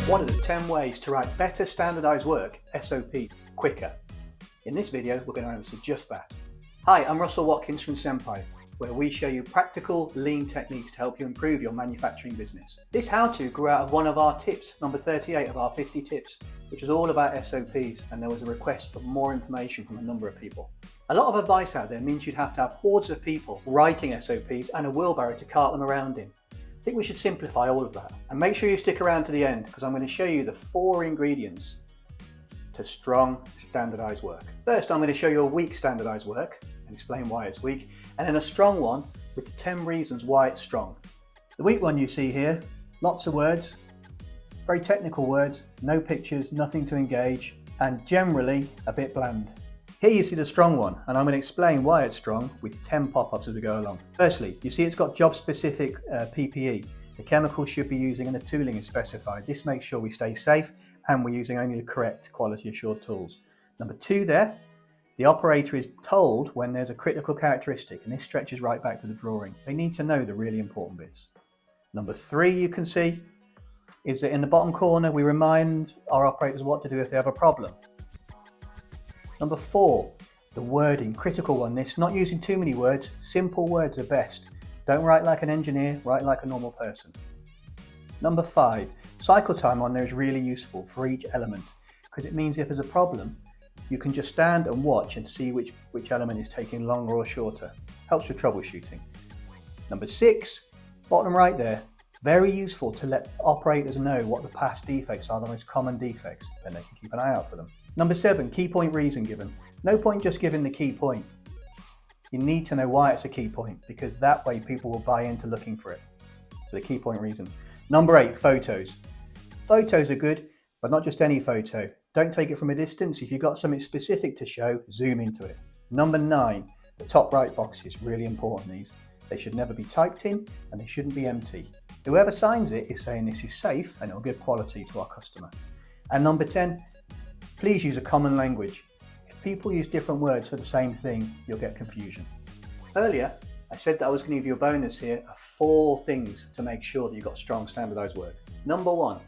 What are the 10 ways to write better standardised work, SOP, quicker? In this video, we're going to answer just that. Hi, I'm Russell Watkins from Senpai, where we show you practical, lean techniques to help you improve your manufacturing business. This how-to grew out of one of our tips, number 38 of our 50 tips, which is all about SOPs, and there was a request for more information from a number of people. A lot of advice out there means you'd have to have hordes of people writing SOPs and a wheelbarrow to cart them around in. I think we should simplify all of that, and make sure you stick around to the end because I'm going to show you the 4 ingredients to strong standardised work. First, I'm going to show you a weak standardised work and explain why it's weak, and then a strong one with 10 reasons why it's strong. The weak one you see here, lots of words, very technical words, no pictures, nothing to engage, and generally a bit bland. Here you see the strong one, and I'm going to explain why it's strong with 10 pop-ups as we go along. Firstly, you see it's got job-specific PPE. The chemicals should be using and the tooling is specified. This makes sure we stay safe and we're using only the correct quality assured tools. Number 2 there, the operator is told when there's a critical characteristic, and this stretches right back to the drawing. They need to know the really important bits. Number 3 you can see is that in the bottom corner we remind our operators what to do if they have a problem. Number 4, the wording, critical one. This, not using too many words, simple words are best. Don't write like an engineer, write like a normal person. Number 5, cycle time on there is really useful for each element because it means if there's a problem, you can just stand and watch and see which element is taking longer or shorter. Helps with troubleshooting. Number 6, bottom right there, very useful to let operators know what the past defects are, the most common defects, then they can keep an eye out for them. Number 7, key point reason given. No point just giving the key point. You need to know why it's a key point because that way people will buy into looking for it. So the key point reason. Number 8, photos. Photos are good, but not just any photo. Don't take it from a distance. If you've got something specific to show, zoom into it. Number 9, the top right boxes, really important these. They should never be typed in and they shouldn't be empty. Whoever signs it is saying this is safe and it'll give quality to our customer. And number 10, please use a common language. If people use different words for the same thing, you'll get confusion. Earlier, I said that I was going to give you a bonus here of 4 things to make sure that you've got strong standardised work. Number 1,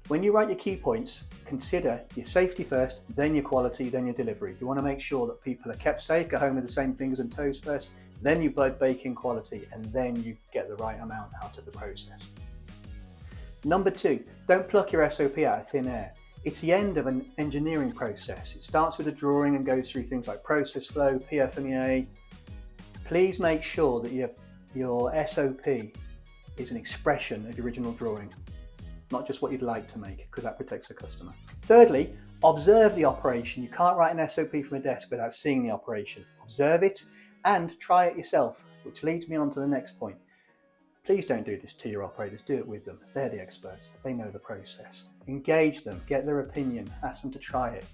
when you write your key points, consider your safety first, then your quality, then your delivery. You want to make sure that people are kept safe, go home with the same fingers and toes first, then you bake in quality, and then you get the right amount out of the process. Number 2, don't pluck your SOP out of thin air. It's the end of an engineering process. It starts with a drawing and goes through things like process flow, PFMEA. Please make sure that your SOP is an expression of the original drawing, not just what you'd like to make, because that protects the customer. Thirdly, observe the operation. You can't write an SOP from a desk without seeing the operation. Observe it and try it yourself, which leads me on to the next point. Please don't do this to your operators, do it with them. They're the experts, they know the process. Engage them, get their opinion, ask them to try it.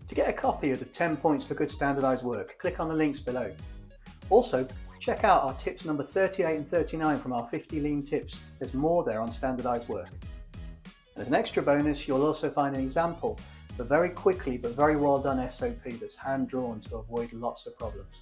To get a copy of the 10 points for good standardised work, click on the links below. Also, check out our tips number 38 and 39 from our 50 lean tips. There's more there on standardised work. As an extra bonus, you'll also find an example of a very quickly but very well done SOP that's hand drawn to avoid lots of problems.